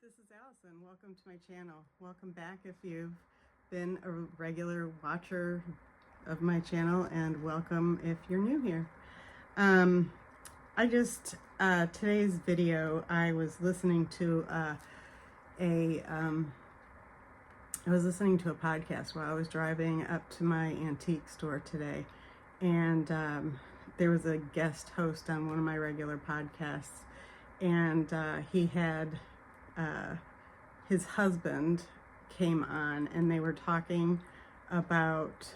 This is Allison. Welcome to my channel. Welcome back if you've been a regular watcher of my channel, and welcome if you're new here. Today's video, I was listening to a podcast while I was driving up to my antique store today, and there was a guest host on one of my regular podcasts, and he had his husband came on, and they were talking about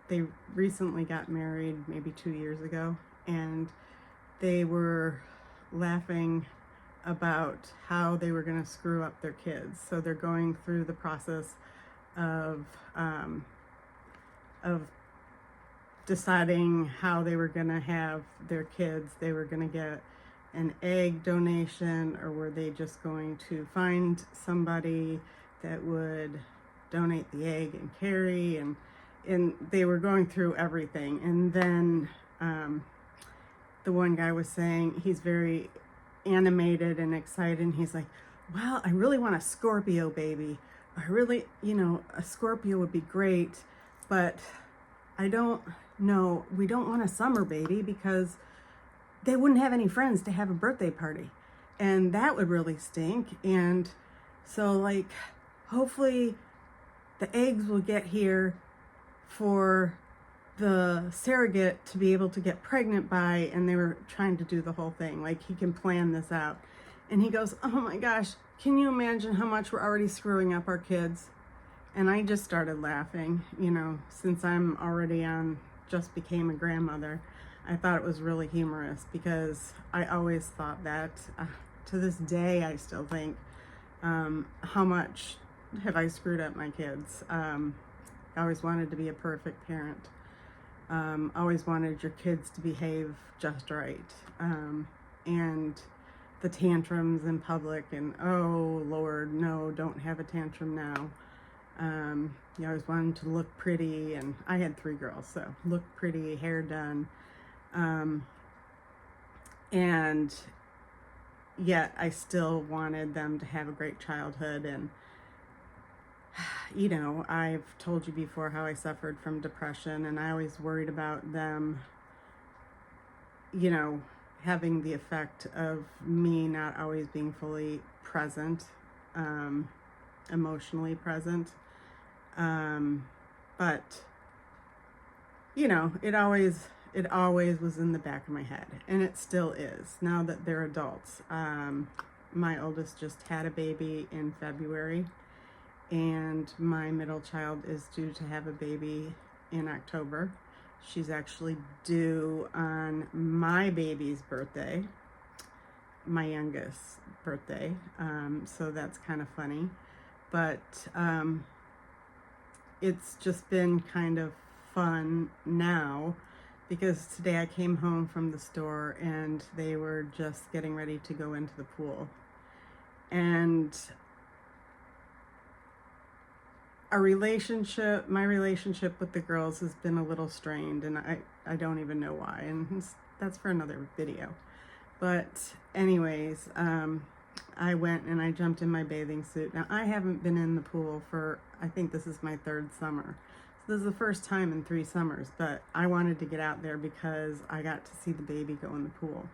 they recently got married maybe 2 years ago, and they were laughing about how they were going to screw up their kids. So they're going through the process of deciding how they were going to have their kids. They were going to get an egg donation, or were they just going to find somebody that would donate the egg and carry, and they were going through everything. And then the one guy was saying he's very animated and excited, and he's like, well, I really want a Scorpio baby. I really, a Scorpio would be great, but I don't know, we don't want a summer baby because they wouldn't have any friends to have a birthday party, and that would really stink. And so, hopefully the eggs will get here for the surrogate to be able to get pregnant by, and they were trying to do the whole thing, like he can plan this out. And he goes, oh my gosh, can you imagine how much we're already screwing up our kids? And I just started laughing, since I'm already just became a grandmother. I thought it was really humorous, because I always thought that, to this day, I still think, how much have I screwed up my kids? I always wanted to be a perfect parent. Always wanted your kids to behave just right. And the tantrums in public, and oh Lord, no, don't have a tantrum now. You always wanted to look pretty, and I had 3 girls, so look pretty, hair done. And yet I still wanted them to have a great childhood. And I've told you before how I suffered from depression, and I always worried about them, having the effect of me not always being fully present, emotionally present. But it always was in the back of my head, and it still is now that they're adults. My oldest just had a baby in February, and my middle child is due to have a baby in October. She's actually due on my baby's birthday, my youngest birthday. So that's kind of funny, but it's just been kind of fun now, because today I came home from the store and they were just getting ready to go into the pool. And my relationship with the girls has been a little strained, and I don't even know why, and that's for another video. But anyways, I went and I jumped in my bathing suit. Now, I haven't been in the pool for, I think this is my 3rd summer. So this is the first time in 3 summers, but I wanted to get out there because I got to see the baby go in the pool.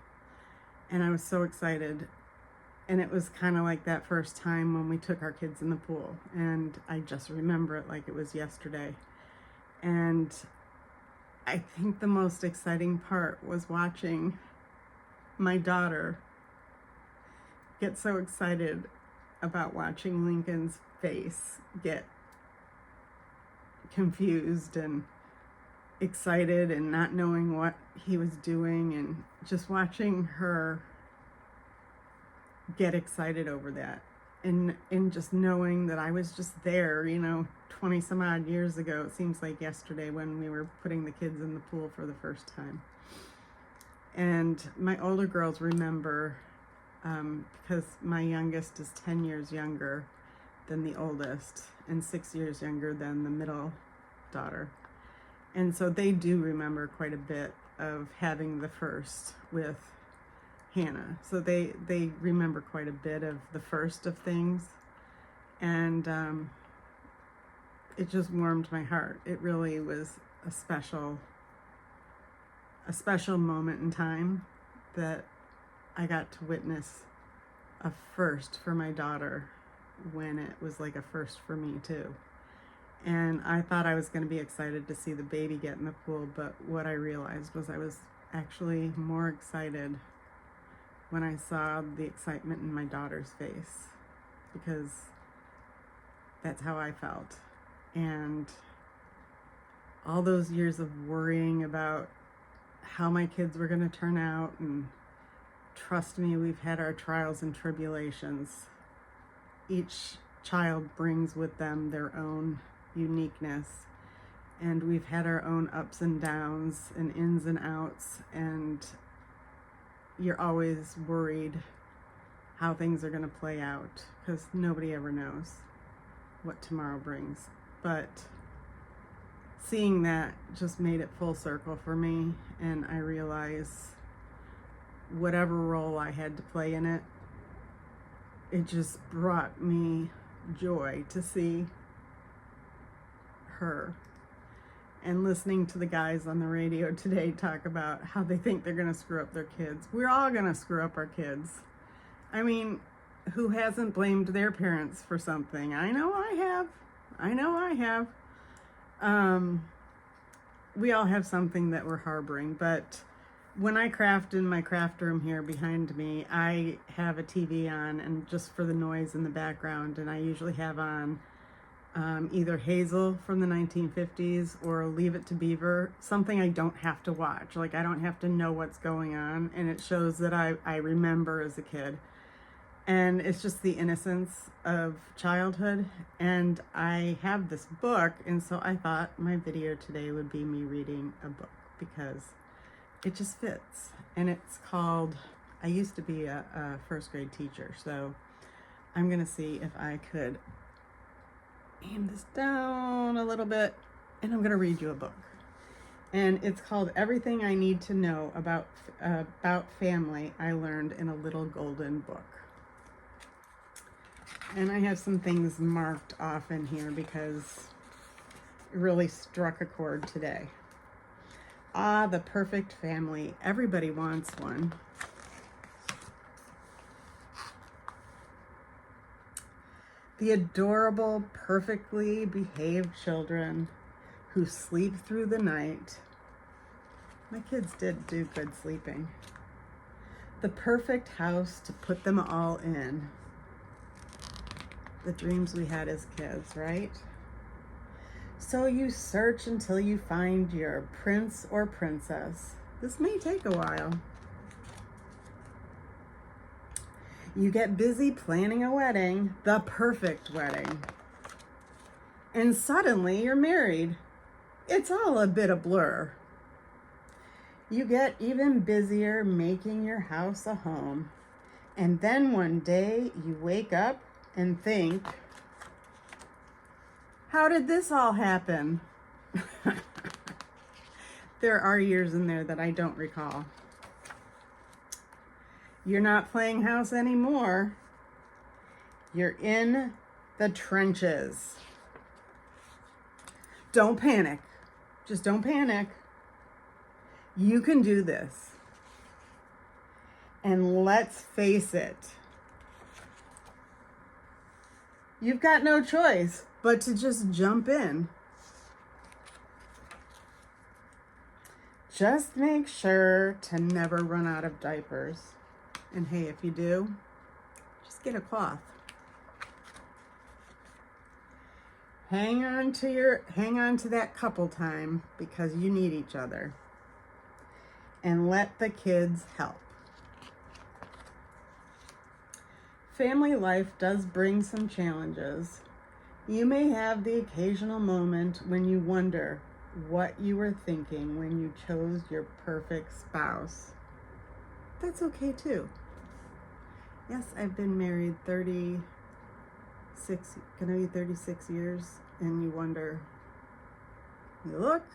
And I was so excited. And it was kind of like that first time when we took our kids in the pool. And I just remember it like it was yesterday. And I think the most exciting part was watching my daughter get so excited about watching Lincoln's face get confused and excited and not knowing what he was doing, and just watching her get excited over that, and just knowing that I was just there, 20 some odd years ago. It seems like yesterday when we were putting the kids in the pool for the first time. And my older girls remember, because my youngest is 10 years younger than the oldest, and 6 years younger than the middle daughter. And so they do remember quite a bit of having the first with Hannah. So they remember quite a bit of the first of things. And it just warmed my heart. It really was a special moment in time that I got to witness a first for my daughter when it was like a first for me too. And I thought I was going to be excited to see the baby get in the pool, but what I realized was I was actually more excited when I saw the excitement in my daughter's face, because that's how I felt. And all those years of worrying about how my kids were going to turn out, and trust me, we've had our trials and tribulations. Each child brings with them their own uniqueness, and we've had our own ups and downs and ins and outs, and you're always worried how things are going to play out, because nobody ever knows what tomorrow brings. But seeing that just made it full circle for me, and I realized whatever role I had to play in it, it just brought me joy to see her. And listening to the guys on the radio today talk about how they think they're going to screw up their kids. We're all going to screw up our kids. I mean, who hasn't blamed their parents for something? I know I have. We all have something that we're harboring, but when I craft in my craft room here behind me, I have a TV on, and just for the noise in the background, and I usually have on either Hazel from the 1950s or Leave It to Beaver, something I don't have to watch. Like, I don't have to know what's going on, and it shows that I remember as a kid. And it's just the innocence of childhood. And I have this book, and so I thought my video today would be me reading a book, because it just fits. And it's called, I used to be a first grade teacher, so I'm gonna see if I could aim this down a little bit, and I'm gonna read you a book. And it's called Everything I Need to Know About Family I Learned in a Little Golden Book. And I have some things marked off in here because it really struck a chord today. Ah, the perfect family. Everybody wants one. The adorable, perfectly behaved children who sleep through the night. My kids did do good sleeping. The perfect house to put them all in. The dreams we had as kids, right? So you search until you find your prince or princess. This may take a while. You get busy planning a wedding, the perfect wedding. And suddenly you're married. It's all a bit of blur. You get even busier making your house a home. And then one day you wake up and think, how did this all happen? There are years in there that I don't recall. You're not playing house anymore. You're in the trenches. Don't panic. Just don't panic. You can do this. And let's face it, you've got no choice but to just jump in. Just make sure to never run out of diapers. And hey, if you do, just get a cloth. Hang on to that couple time, because you need each other. And let the kids help. Family life does bring some challenges. You may have the occasional moment when you wonder what you were thinking when you chose your perfect spouse. That's okay too. Yes, I've been married 36 years, and you wonder, you look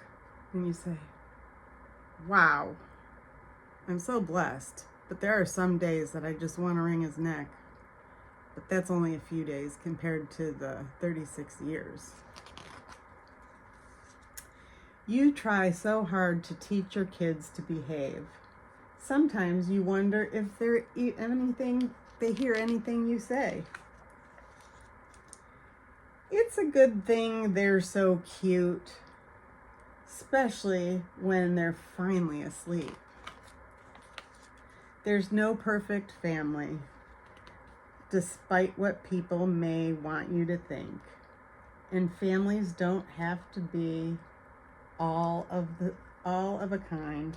and you say, wow, I'm so blessed But there are some days that I just want to wring his neck. But that's only a few days compared to the 36 years. You try so hard to teach your kids to behave. Sometimes you wonder if they hear anything you say. It's a good thing they're so cute, especially when they're finally asleep. There's no perfect family, despite what people may want you to think. And families don't have to be all of a kind.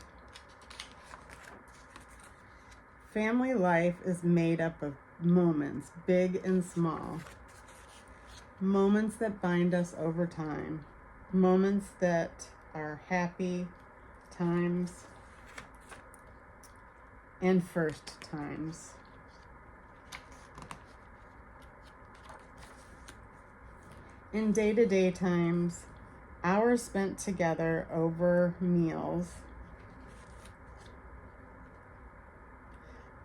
Family life is made up of moments, big and small. Moments that bind us over time. Moments that are happy times and first times. In day-to-day times, hours spent together over meals.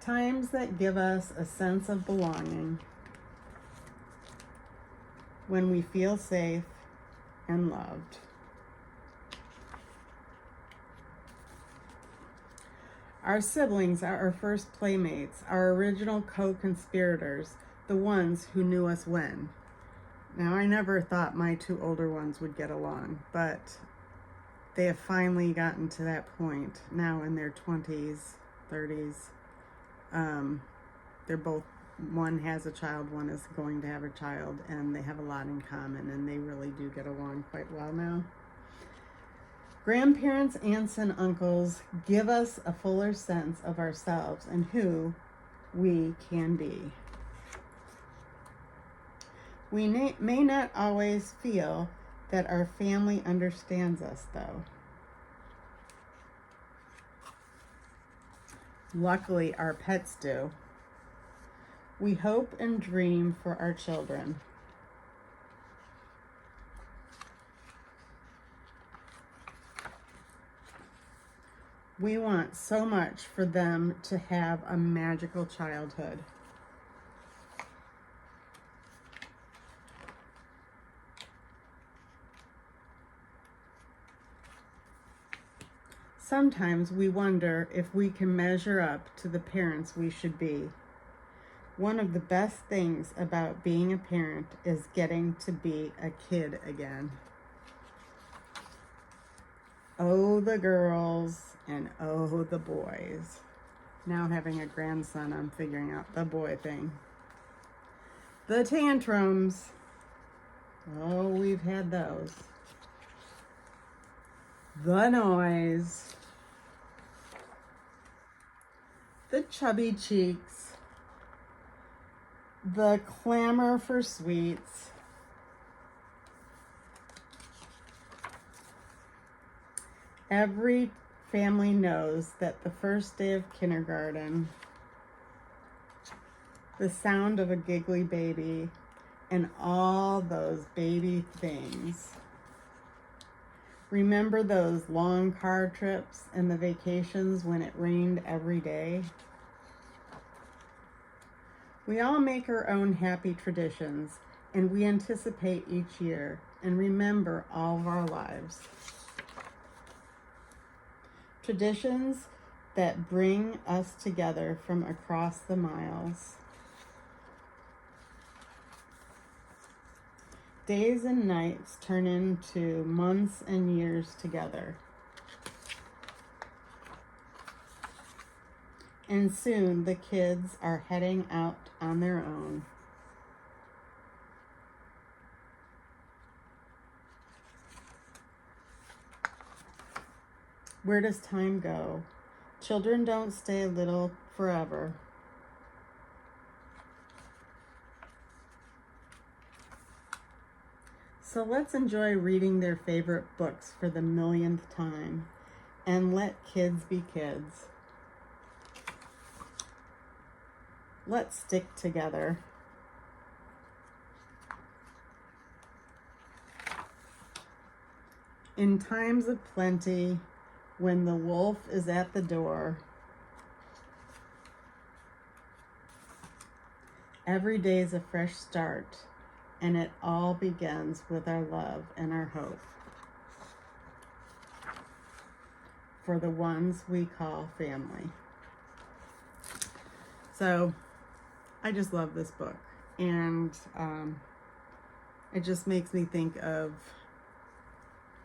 Times that give us a sense of belonging. When we feel safe and loved. Our siblings are our first playmates, our original co-conspirators, the ones who knew us when. Now, I never thought my two older ones would get along, but they have finally gotten to that point now in their 20s, 30s. They're both, one has a child, one is going to have a child, and they have a lot in common, and they really do get along quite well now. Grandparents, aunts, and uncles give us a fuller sense of ourselves and who we can be. We may not always feel that our family understands us, though. Luckily, our pets do. We hope and dream for our children. We want so much for them to have a magical childhood. Sometimes we wonder if we can measure up to the parents we should be. One of the best things about being a parent is getting to be a kid again. Oh, the girls and oh, the boys. Now having a grandson, I'm figuring out the boy thing. The tantrums. Oh, we've had those. The noise. The chubby cheeks. The clamor for sweets. Every family knows that the first day of kindergarten, the sound of a giggly baby, and all those baby things. Remember those long car trips and the vacations when it rained every day? We all make our own happy traditions, and we anticipate each year and remember all of our lives. Traditions that bring us together from across the miles. Days and nights turn into months and years together. And soon the kids are heading out on their own. Where does time go? Children don't stay little forever. So let's enjoy reading their favorite books for the millionth time and let kids be kids. Let's stick together. In times of plenty, when the wolf is at the door, Every day is a fresh start, and it all begins with our love and our hope for the ones we call family. So I just love this book, and it just makes me think of,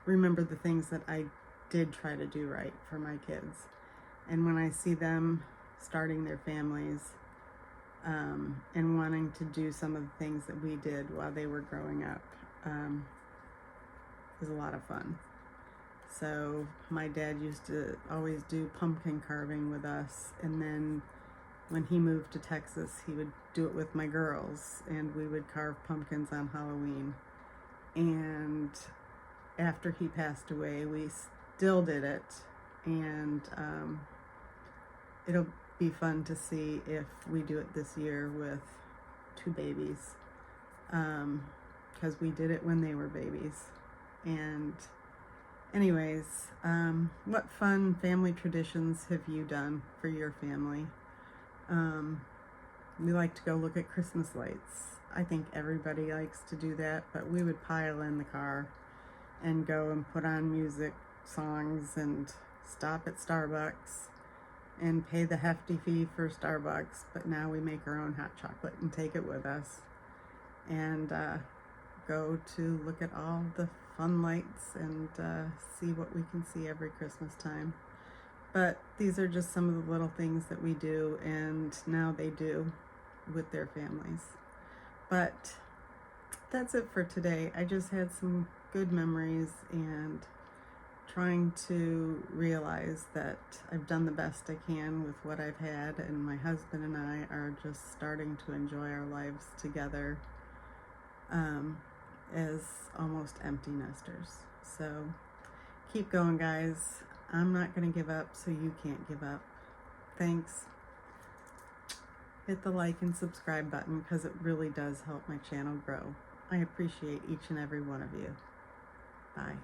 remember the things that I did try to do right for my kids. And when I see them starting their families, and wanting to do some of the things that we did while they were growing up, is a lot of fun. So my dad used to always do pumpkin carving with us, and then when he moved to Texas, he would do it with my girls, and we would carve pumpkins on Halloween. And after he passed away, we still did it, and it'll be fun to see if we do it this year with 2 babies, because we did it when they were babies. And anyways, what fun family traditions have you done for your family? We like to go look at Christmas lights. I think everybody likes to do that, but we would pile in the car and go and put on music, songs, and stop at Starbucks and pay the hefty fee for Starbucks, but now we make our own hot chocolate and take it with us, and go to look at all the fun lights and see what we can see every Christmas time. But these are just some of the little things that we do, and now they do with their families. But that's it for today. I just had some good memories, and trying to realize that I've done the best I can with what I've had, and my husband and I are just starting to enjoy our lives together, as almost empty nesters. So keep going, guys. I'm not going to give up, so you can't give up. Thanks. Hit the like and subscribe button, because it really does help my channel grow. I appreciate each and every one of you. Bye.